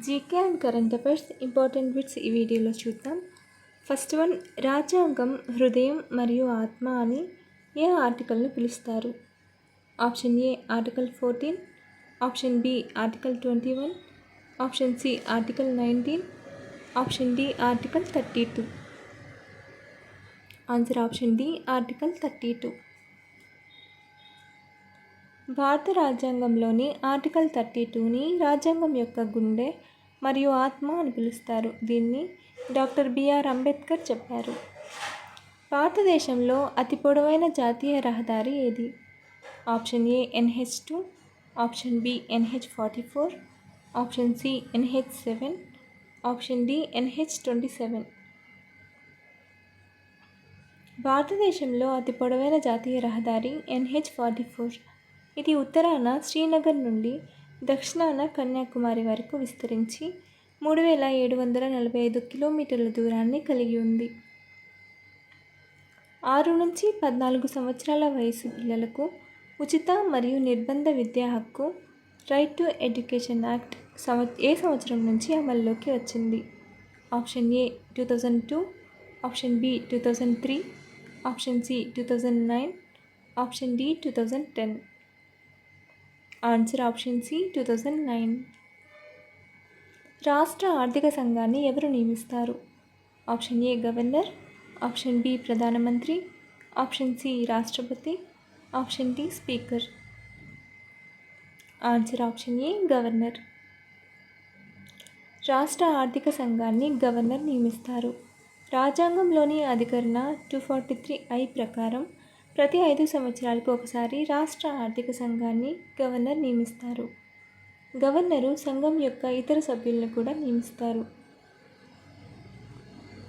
GK and current affairs important bits ఈ వీడియోలో చూద్దాం. ఫస్ట్ వన్, రాజ్యాంగం హృదయం మరియు ఆత్మ అని ఏ ఆర్టికల్ను పిలుస్తారు? Option A article 14, option B article 21, option C article 19, option D article 32. Answer option D article 32. భారత రాజ్యాంగంలోని ఆర్టికల్ 32ని రాజ్యాంగం యొక్క గుండె మరియు ఆత్మ అని పిలుస్తారు. దీన్ని డాక్టర్ బిఆర్ అంబేద్కర్ చెప్పారు. భారతదేశంలో అతి పొడవైన జాతీయ రహదారి ఏది? Option A NH2, option B NH44, option C NH7, option D NH27. భారతదేశంలో అతి పొడవైన జాతీయ రహదారి NH44. ఇది ఉత్తరాన శ్రీనగర్ నుండి దక్షిణాన కన్యాకుమారి వరకు విస్తరించి 3745 కిలోమీటర్ల దూరాన్ని కలిగి ఉంది. 6 నుంచి 14 సంవత్సరాల వయసు పిల్లలకు ఉచిత మరియు నిర్బంధ విద్యా హక్కు రైట్ టు ఎడ్యుకేషన్ యాక్ట్ ఏ సంవత్సరం నుంచి అమల్లోకి వచ్చింది? Option A 2002, option B 2003, option C 2009, option D 2010. Answer option C 2009. రాష్ట్ర ఆర్థిక సంఘాన్ని ఎవరు నియమిస్తారు? Option A governor, option B ప్రధానమంత్రి, ఆప్షన్ సి రాష్ట్రపతి, option D speaker. Answer option A governor. రాష్ట్ర ఆర్థిక సంఘాన్ని గవర్నర్ నియమిస్తారు. రాజ్యాంగంలోని అధికరణ 243I ప్రకారం ప్రతి 5 సంవత్సరాలకు ఒకసారి రాష్ట్ర ఆర్థిక సంఘాన్ని గవర్నర్ నియమిస్తారు. గవర్నరు సంఘం యొక్క ఇతర సభ్యులను కూడా నియమిస్తారు.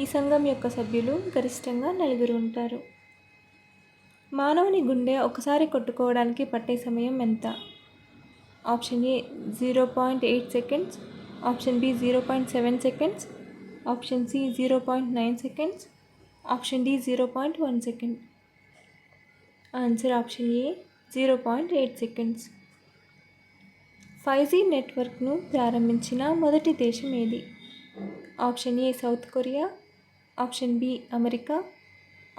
ఈ సంఘం యొక్క సభ్యులు గరిష్టంగా 4 ఉంటారు. మానవుని గుండె ఒకసారి కొట్టుకోవడానికి పట్టే సమయం ఎంత? Option A 0.8 seconds, option B 0.7 seconds, option C 0.9 seconds, option D 0.1 second. Answer option A 0.8 seconds. 5G నెట్వర్క్ను ప్రారంభించిన మొదటి దేశం ఏది? Option A south Korea, option B America,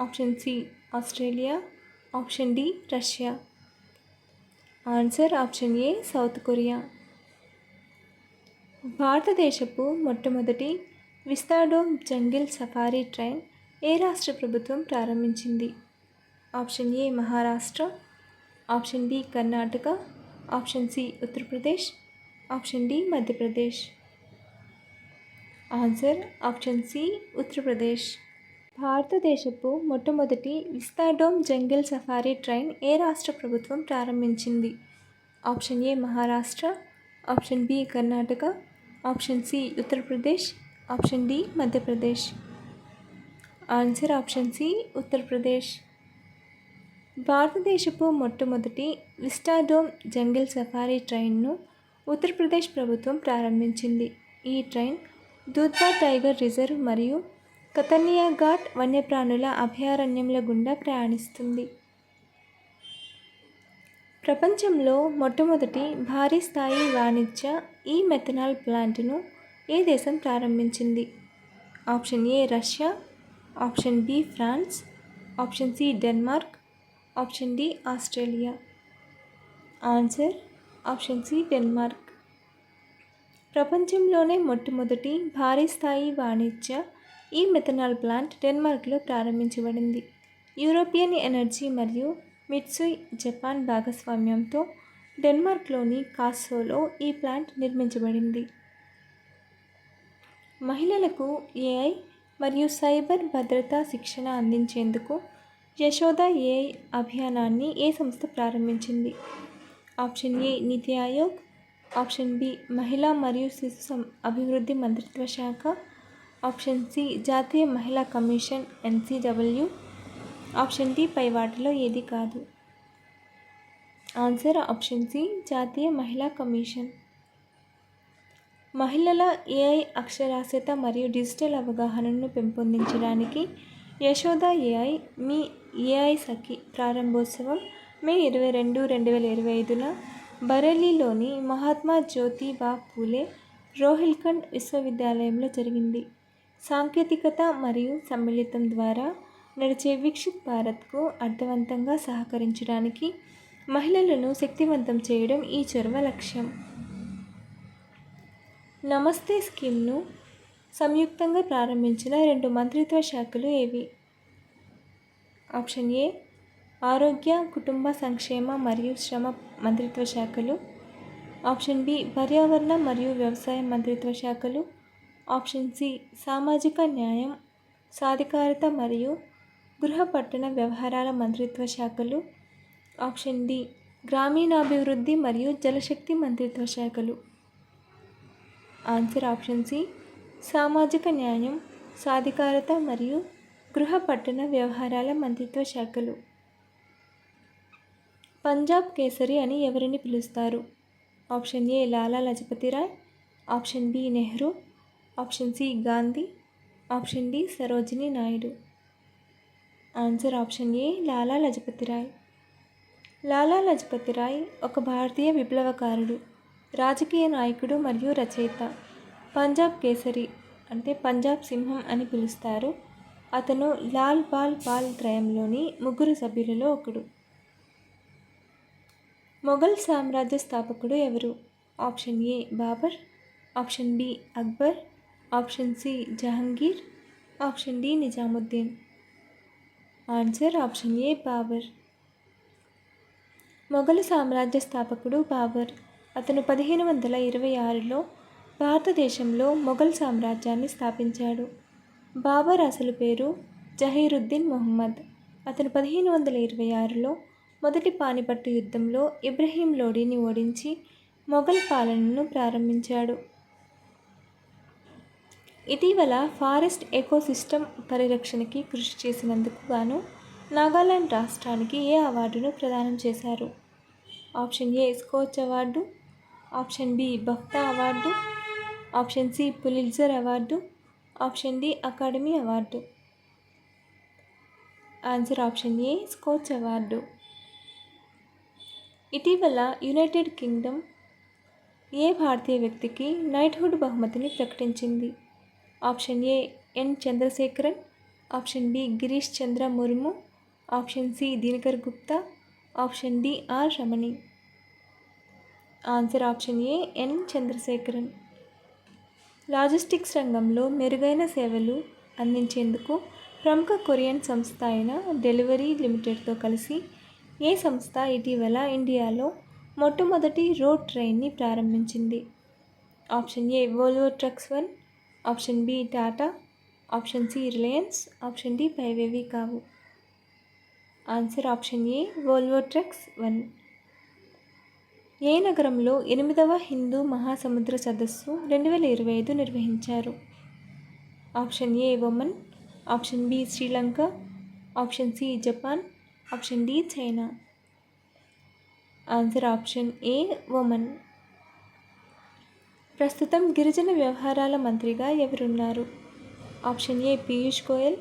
option C Australia, option D Russia. Answer option A south Korea. భారతదేశపు మొట్టమొదటి vistadome jungle safari train ఏ రాష్ట్ర ప్రభుత్వం ప్రారంభించింది? Option A Maharashtra, option B Karnataka, option C Uttar Pradesh, option D Madhya Pradesh. Answer option C Uttar Pradesh. భారతదేశపు మొట్టమొదటి vistadome jungle safari train ఏ రాష్ట్ర ప్రభుత్వం ప్రారంభించింది? Option A Maharashtra, option B Karnataka, option C Uttar Pradesh, option D Madhya Pradesh. Answer option C Uttar Pradesh. భారతదేశపు మొట్టమొదటి విస్టాడోమ్ జంగిల్ సఫారీ ట్రైన్ను ఉత్తరప్రదేశ్ ప్రభుత్వం ప్రారంభించింది. ఈ ట్రైన్ దూధ్వా టైగర్ రిజర్వ్ మరియు కతనియా ఘాట్ వన్యప్రాణుల అభయారణ్యంల గుండా ప్రయాణిస్తుంది. ప్రపంచంలో మొట్టమొదటి భారీ స్థాయి వాణిజ్య మెథనాల్ ప్లాంట్ను ఏ దేశం ప్రారంభించింది? Option A Russia, option B France, option C Denmark, option D Australia. Answer option C Denmark. ప్రపంచంలోనే మొట్టమొదటి భారీ స్థాయి వాణిజ్య మెథనాల్ ప్లాంట్ డెన్మార్క్లో ప్రారంభించబడింది. యూరోపియన్ ఎనర్జీ మరియు మిట్సుయ్ జపాన్ భాగస్వామ్యంతో డెన్మార్క్లోని కాస్సోలో ఈ ప్లాంట్ నిర్మించబడింది. మహిళలకు AI మరియు సైబర్ భద్రతా శిక్షణ అందించేందుకు యశోద AI అభియానాన్ని ఏ సంస్థ ప్రారంభించింది? ఆప్షన్ ఏ నీతి ఆయోగ్, ఆప్షన్ బి మహిళా మరియు శిశు అభివృద్ధి మంత్రిత్వ శాఖ, ఆప్షన్ సి జాతీయ మహిళా కమిషన్ NCW, ఆప్షన్ డి పై వాటిలో ఏది కాదు. ఆన్సర్ ఆప్షన్ సి జాతీయ మహిళా కమిషన్. మహిళల AI అక్షరాస్యత మరియు డిజిటల్ అవగాహనను పెంపొందించడానికి యశోద AI మీ AI సఖి ప్రారంభోత్సవం మే 22, 2025న బరేలీలోని మహాత్మా జ్యోతిబా పూలే రోహిల్ఖండ్ విశ్వవిద్యాలయంలో జరిగింది. సాంకేతికత మరియు సమ్మిళితం ద్వారా నడిచే వికసిత్ భారత్కు అర్థవంతంగా సహకరించడానికి మహిళలను శక్తివంతం చేయడం ఈ చొరవ లక్ష్యం. నమస్తే స్కీమ్ను సంయుక్తంగా ప్రారంభించిన 2 మంత్రిత్వ శాఖలు ఏవి? ఆప్షన్ ఏ ఆరోగ్య, కుటుంబ సంక్షేమ మరియు శ్రమ మంత్రిత్వ శాఖలు. ఆప్షన్ బి పర్యావరణ మరియు వ్యవసాయ మంత్రిత్వ శాఖలు. ఆప్షన్ సి సామాజిక న్యాయం, సాధికారత మరియు గృహ పట్టణ వ్యవహారాల మంత్రిత్వ శాఖలు. ఆప్షన్ డి గ్రామీణాభివృద్ధి మరియు జలశక్తి మంత్రిత్వ శాఖలు. ఆన్సర్ ఆప్షన్ సి సామాజిక న్యాయం, సాధికారత మరియు గృహ పట్టణ వ్యవహారాల మంత్రిత్వ శాఖలు. పంజాబ్ కేసరి అని ఎవరిని పిలుస్తారు? Option A Lala Lajpat Rai. Option B Nehru. Option C Gandhi. Option D Sarojini Naidu. Answer option A Lala Lajpat Rai. Lala Lajpat Rai ఒక భారతీయ విప్లవకారుడు, రాజకీయ నాయకుడు మరియు రచయిత. పంజాబ్ కేసరి అంటే పంజాబ్ సింహం అని పిలుస్తారు. అతను లాల్ బాల్ పాల్ త్రయంలోని 3 సభ్యులలో ఒకడు. మొఘల్ సామ్రాజ్య స్థాపకుడు ఎవరు? Option A Babur. Option B Akbar. Option C Jahangir. Option D Nizamuddin. Answer option A Babur. Mughal సామ్రాజ్య స్థాపకుడు బాబర్. అతను 1526లో భారతదేశంలో మొఘల్ సామ్రాజ్యాన్ని స్థాపించాడు. బాబర్ అసలు పేరు జహీరుద్దీన్ మొహమ్మద్. అతను 1526లో మొదటి పానిపట్టు యుద్ధంలో ఇబ్రహీం లోడీని ఓడించి మొఘల్ పాలనను ప్రారంభించాడు. ఇటీవల ఫారెస్ట్ ఎకోసిస్టమ్ పరిరక్షణకి కృషి చేసినందుకు గాను నాగాలాండ్ రాష్ట్రానికి ఏ అవార్డును ప్రదానం చేశారు? Option A Skoch award. Option B BAFTA award. Option C Pulitzer award. Option D academy award. Answer option A Skoch award. ఇటీవల యునైటెడ్ కింగ్డమ్ ఏ భారతీయ వ్యక్తికి నైట్హుడ్ బహుమతిని ప్రకటించింది? Option A N Chandrasekaran. Option B Girish Chandra Murmu. Option C Dinkar Gupta. Option D R Ramani. Answer option A N Chandrasekaran. Logistics రంగంలో మెరుగైన సేవలు అందించేందుకు ప్రముఖ కొరియన్ సంస్థ అయిన డెలివరీ లిమిటెడ్తో కలిసి ఏ సంస్థ ఇటీవల ఇండియాలో మొట్టమొదటి రోడ్ ట్రైన్ని ప్రారంభించింది? ఆప్షన్ ఏ Volvo trucks 1. Option B Tata. Option C Reliance. Option D పైవేవి కావు. ఆన్సర్ ఆప్షన్ ఏ వోల్వో ట్రక్స్ 1. ఏ నగరంలో 8వ హిందూ మహాసముద్ర సదస్సు 2025 నిర్వహించారు? Option A Oman. Option B Sri Lanka. Option C Japan. Option D China. Answer option A Oman. ప్రస్తుతం గిరిజన వ్యవహారాల మంత్రిగా ఎవరున్నారు? Option A Piyush Goyal.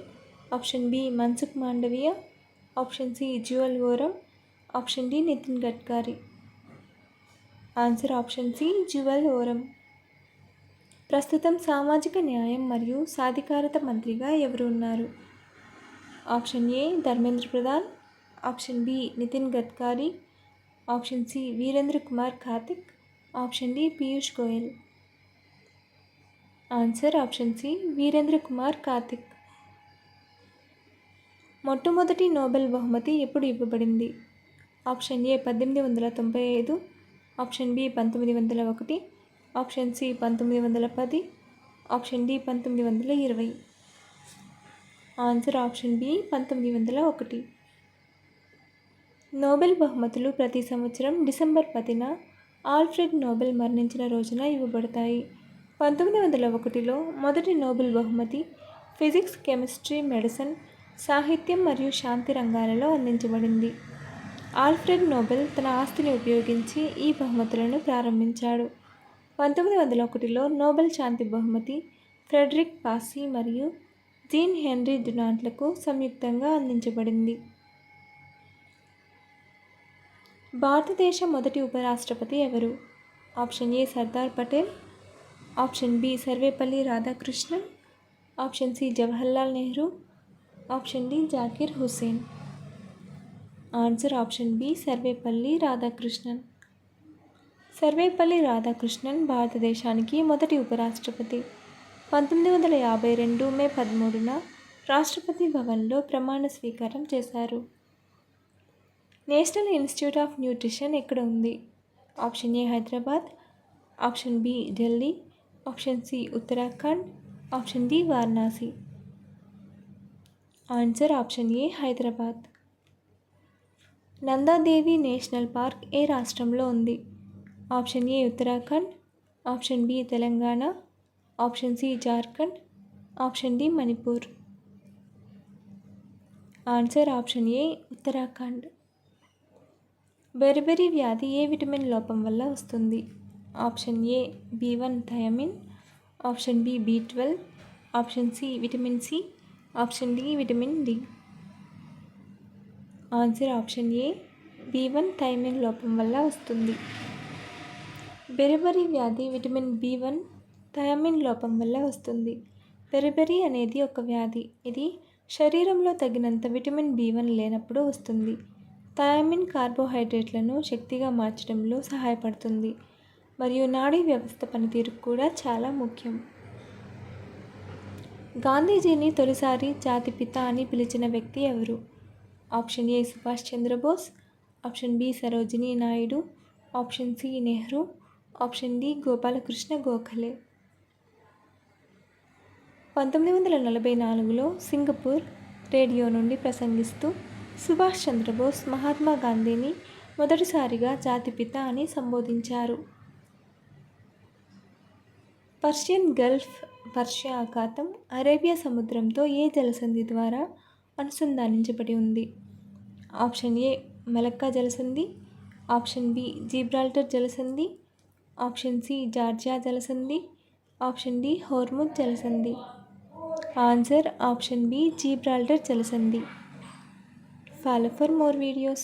Option B Mansukh Mandaviya. Option C Jual Oram. Option D Nitin Gadkari. Answer option C Jual Oram. ప్రస్తుతం సామాజిక న్యాయం మరియు సాధికారత మంత్రిగా ఎవరు ఉన్నారు? Option A Dharmendra Pradhan. Option B Nitin Gadkari. Option C Virendra Kumar Kartik. Option D Piyush Goyal. Answer option C Virendra Kumar Kartik. మొట్టమొదటి నోబెల్ బహుమతి ఎప్పుడు ఇవ్వబడింది? Option A 1895. Option B 1901. Option C 1910. Option D 1920. Answer option B 1901. Nobel బహుమతులు ప్రతి సంవత్సరం డిసెంబర్ 10న ఆల్ఫ్రెడ్ నోబెల్ మరణించిన రోజున ఇవ్వబడతాయి. 1901లో మొదటి నోబెల్ బహుమతి ఫిజిక్స్, కెమిస్ట్రీ, మెడిసిన్, సాహిత్యం మరియు శాంతి రంగాలలో అందించబడింది. ఆల్ఫ్రెడ్ నోబెల్ తన ఆస్తిని ఉపయోగించి ఈ బహుమతులను ప్రారంభించాడు. 1901లో నోబెల్ శాంతి బహుమతి ఫ్రెడరిక్ పాసీ మరియు జీన్ హెన్రీ డునాంట్లకు సంయుక్తంగా అందించబడింది. భారతదేశ మొదటి ఉపరాష్ట్రపతి ఎవరు? Option A Sardar Patel. Option B Sarvepalli Radhakrishnan, option C Jawaharlal Nehru, option D Zakir Hussain. Answer option B Sarvepalli Radhakrishnan. Sarvepalli Radhakrishnan భారతదేశానికి మొదటి ఉపరాష్ట్రపతి. 1952 మే 13న రాష్ట్రపతి భవన్లో ప్రమాణ స్వీకారం చేశారు. నేషనల్ ఇన్స్టిట్యూట్ ఆఫ్ న్యూట్రిషన్ ఎక్కడ ఉంది? Option A Hyderabad, option B Delhi, option C Uttarakhand, option D Varanasi. Answer option A Hyderabad. Nanda Devi national park ఏ రాష్ట్రంలో ఉంది? Option A Uttarakhand, option B Telangana, option C Jharkhand, option D Manipur. Answer option ఏ ఉత్తరాఖండ్. బెర్బెరీ వ్యాధి ఏ విటమిన్ లోపం వల్ల వస్తుంది? Option A B1 thiamine, option B B12, option C vitamin C, option D vitamin D. Answer option A B1 thiamine లోపం వల్ల వస్తుంది. బెర్బెరీ వ్యాధి vitamin B1 thiamine లోపం వల్ల వస్తుంది. బెర్బెరీ అనేది ఒక వ్యాధి. ఇది శరీరంలో తగినంత విటమిన్ B1 లేనప్పుడు వస్తుంది. థయామిన్ కార్బోహైడ్రేట్లను శక్తిగా మార్చడంలో సహాయపడుతుంది మరియు నాడీ వ్యవస్థ పనితీరుకు కూడా చాలా ముఖ్యం. గాంధీజీని తొలిసారి జాతిపిత అని పిలిచిన వ్యక్తి ఎవరు? ఆప్షన్ ఏ Subhash Chandrabose, option B Sarojini Naidu, option C Nehru, option D Gopalakrishna Gokhale. 1944లో Singapore radio నుండి ప్రసంగిస్తూ సుభాష్ చంద్రబోస్ మహాత్మా గాంధీని మొదటిసారిగా జాతిపిత అని సంబోధించారు. పర్షియన్ గల్ఫ్, పర్షియా అఖాతం అరేబియా సముద్రంతో ఏ జలసంధి ద్వారా అనుసంధానించబడి ఉంది? ఆప్షన్ ఏ మలక్కా జలసంధి, ఆప్షన్ బి జిబ్రాల్టర్ జలసంధి, ఆప్షన్ సి జార్జియా జలసంధి, ఆప్షన్ డి హోర్ముజ్ జలసంధి. ఆన్సర్ ఆప్షన్ బి జిబ్రాల్టర్ జలసంధి. Follow for more videos.